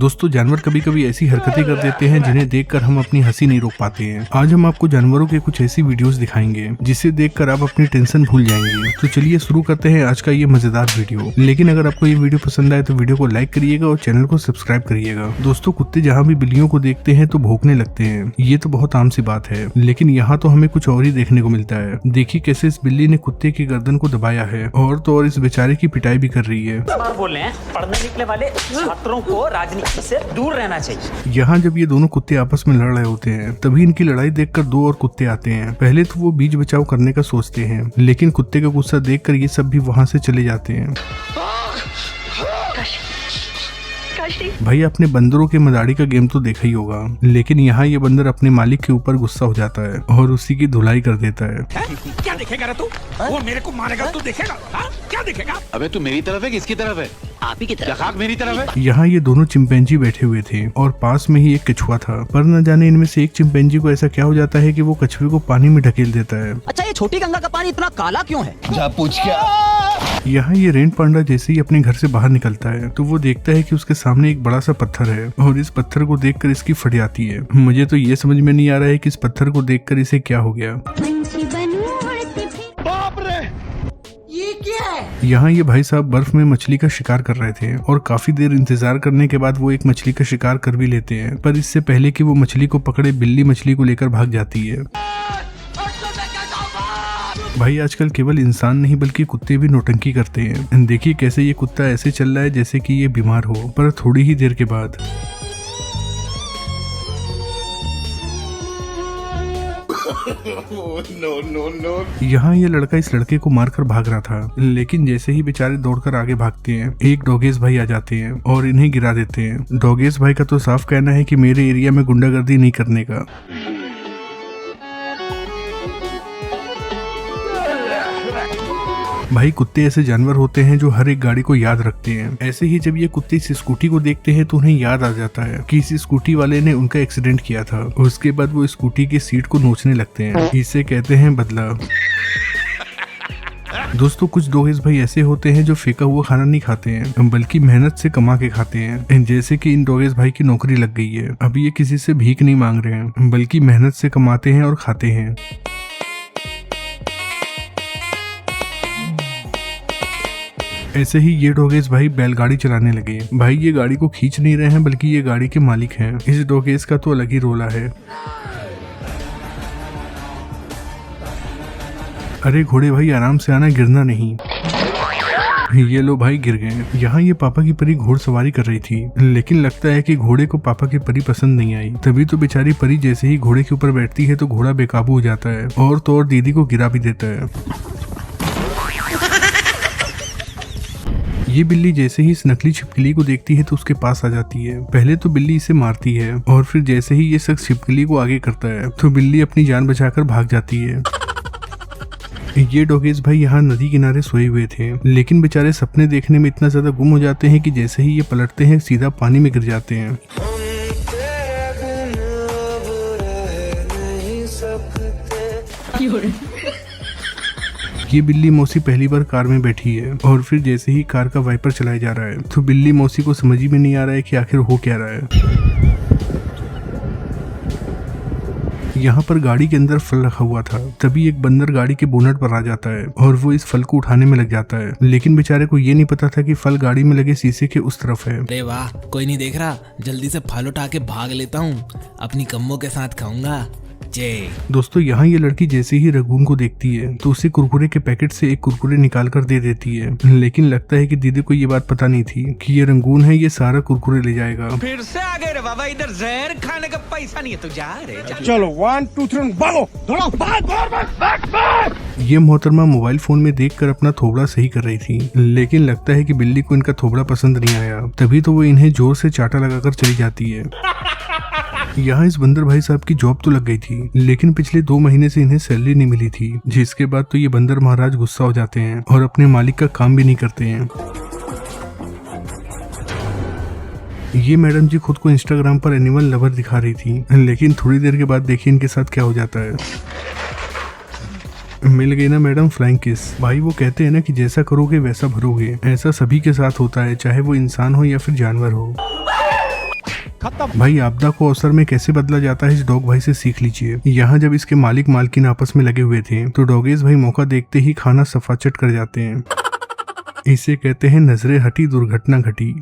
दोस्तों जानवर कभी कभी ऐसी हरकतें कर देते हैं जिन्हें देखकर हम अपनी हंसी नहीं रोक पाते हैं। आज हम आपको जानवरों के कुछ ऐसी वीडियोस दिखाएंगे जिसे देखकर आप अपनी टेंशन भूल जाएंगे। तो चलिए शुरू करते हैं आज का ये मजेदार वीडियो। लेकिन अगर आपको ये वीडियो पसंद आए तो वीडियो को लाइक करिएगा और चैनल को सब्सक्राइब करिएगा। दोस्तों कुत्ते जहाँ भी बिल्लियों को देखते हैं तो भौंकने लगते हैं, ये तो बहुत आम सी बात है। लेकिन यहाँ तो हमें कुछ और ही देखने को मिलता है। देखिए कैसे इस बिल्ली ने कुत्ते की गर्दन को दबाया है और तो और इस बेचारे की पिटाई भी कर रही है। बोल रहे हैं पढ़ने निकले वाले छात्रों को राजनीति से दूर रहना चाहिए। यहाँ जब ये दोनों कुत्ते आपस में लड़ रहे होते हैं तभी इनकी लड़ाई देखकर दो और कुत्ते आते हैं। पहले तो वो बीच बचाव करने का सोचते हैं, लेकिन कुत्ते का गुस्सा देखकर ये सब भी वहाँ से चले जाते हैं। भाई आपने बंदरों के मदारी का गेम तो देखा ही होगा, लेकिन यहाँ ये बंदर अपने मालिक के ऊपर गुस्सा हो जाता है और उसी की धुलाई कर देता है। क्या देखेगा रे तू? वो मेरे को मारेगा, तू देखेगा? क्या देखेगा? अबे तू मेरी तरफ है किसकी तरफ है? आप ही की तरफ। खाक मेरी तरफ है। यहाँ ये दोनों चिंपैंजी बैठे हुए थे और पास में ही एक कछुआ था, पर न जाने इनमें से एक चिंपैंजी को ऐसा क्या हो जाता है कि वो कछुए को पानी में ढकेल देता है। अच्छा ये छोटी गंगा का पानी इतना काला क्यों है? जा पूछ क्या? यहाँ ये रेन पांडा जैसे ही अपने घर से बाहर निकलता है तो वो देखता है कि उसके सामने एक बड़ा सा पत्थर है और इस पत्थर को देखकर इसकी फट जाती है। मुझे तो ये समझ में नहीं आ रहा है कि इस पत्थर को देखकर इसे क्या हो गया। बाप रे, ये क्या है? यहाँ ये भाई साहब बर्फ में मछली का शिकार कर रहे थे और काफी देर इंतजार करने के बाद वो एक मछली का शिकार कर भी लेते हैं, पर इससे पहले कि वो मछली को पकड़े बिल्ली मछली को लेकर भाग जाती है। भाई आजकल केवल इंसान नहीं बल्कि कुत्ते भी नौटंकी करते हैं। देखिए कैसे ये कुत्ता ऐसे चल रहा है जैसे कि ये बीमार हो, पर थोड़ी ही देर के बाद यहाँ ये लड़का इस लड़के को मारकर भाग रहा था, लेकिन जैसे ही बेचारे दौड़कर आगे भागते हैं एक डॉगेश भाई आ जाते हैं और इन्हें गिरा देते हैं। डॉगेश भाई का तो साफ कहना है कि मेरे एरिया में गुंडागर्दी नहीं करने का। भाई कुत्ते ऐसे जानवर होते हैं जो हर एक गाड़ी को याद रखते हैं। ऐसे ही जब ये कुत्ते इस स्कूटी को देखते हैं तो उन्हें याद आ जाता है कि इस स्कूटी वाले ने उनका एक्सीडेंट किया था। उसके बाद वो स्कूटी की सीट को नोचने लगते हैं। इसे कहते हैं बदला। दोस्तों कुछ डॉगेस भाई ऐसे होते हैं जो फेंका हुआ खाना नहीं खाते हैं बल्कि मेहनत से कमा के खाते हैं। जैसे कि इन डॉगेस भाई की नौकरी लग गई है, अभी ये किसी से भीख नहीं मांग रहे हैं बल्कि मेहनत से कमाते हैं और खाते हैं। ऐसे ही ये डॉगेस भाई बैलगाड़ी चलाने लगे। भाई ये गाड़ी को खींच नहीं रहे हैं बल्कि ये गाड़ी के मालिक हैं। इस डॉगेस का तो अलग ही रोला है। अरे घोड़े भाई आराम से आना, गिरना नहीं। ये लो भाई गिर गए। यहाँ ये पापा की परी घोड़सवारी कर रही थी, लेकिन लगता है कि घोड़े को पापा की परी पसंद नहीं आई। तभी तो बेचारी परी जैसे ही घोड़े के ऊपर बैठती है तो घोड़ा बेकाबू हो जाता है और तो और दीदी को गिरा भी देता है। ये बिल्ली जैसे ही इस नकली छिपकली को देखती है तो उसके पास आ जाती है। पहले तो बिल्ली इसे मारती है और फिर जैसे ही ये शख्स छिपकली को आगे करता है तो बिल्ली अपनी जान बचाकर भाग जाती है। ये डॉगेस भाई यहाँ नदी किनारे सोए हुए थे, लेकिन बेचारे सपने देखने में इतना ज्यादा गुम हो जाते हैं कि जैसे ही ये पलटते हैं सीधा पानी में गिर जाते हैं। ये बिल्ली मौसी पहली बार कार में बैठी है और फिर जैसे ही कार का वाइपर चलाया जा रहा है तो बिल्ली मौसी को समझ ही में नहीं आ रहा है कि आखिर हो क्या रहा है। यहाँ पर गाड़ी के अंदर फल रखा हुआ था, तभी एक बंदर गाड़ी के बोनट पर आ जाता है और वो इस फल को उठाने में लग जाता है, लेकिन बेचारे को ये नहीं पता था कि फल गाड़ी में लगे शीशे के उस तरफ है। अरे वाह, कोई नहीं देख रहा, जल्दी से फल उठा के भाग लेता हूँ, अपनी कम्मों के साथ खाऊंगा। दोस्तों यहाँ ये लड़की जैसे ही रघुन को देखती है तो उसे कुरकुरे के पैकेट से एक कुरकुरे निकाल कर दे देती है, लेकिन लगता है कि दीदी को ये बात पता नहीं थी कि ये रंगून है, ये सारा कुरकुरे ले जाएगा। फिर से आ गए रे बाबा, इधर जहर खाने का पैसा नहीं है तो जा रे। चलो 1 2 3 भागो, दौड़ो, भाग। ये मोहतरमा मोबाइल फोन में देखकर अपना थोबड़ा सही कर रही थी, लेकिन लगता है कि बिल्ली को इनका थोबड़ा पसंद नहीं आया, तभी तो वो इन्हें जोर से चाटा लगाकर चली जाती है। यहाँ इस बंदर भाई साहब की जॉब तो लग गई थी, लेकिन पिछले 2 महीने से इन्हें सैलरी नहीं मिली थी, जिसके बाद तो ये बंदर महाराज गुस्सा हो जाते हैं और अपने मालिक का काम भी नहीं करते हैं। ये मैडम जी खुद को इंस्टाग्राम पर एनिमल लवर दिखा रही थी, लेकिन थोड़ी देर के बाद देखिए इनके साथ क्या हो जाता है। मिल गई ना मैडम फ्लाइंग किस। भाई वो कहते हैं ना कि जैसा करोगे वैसा भरोगे, ऐसा सभी के साथ होता है, चाहे वो इंसान हो या फिर जानवर हो। खत्म। भाई आपदा को अवसर में कैसे बदला जाता है इस डॉग भाई से सीख लीजिए। यहाँ जब इसके मालिक मालकिन आपस में लगे हुए थे तो डॉगेज भाई मौका देखते ही खाना सफाचट कर जाते हैं। इसे कहते हैं नजरे हटी दुर्घटना घटी।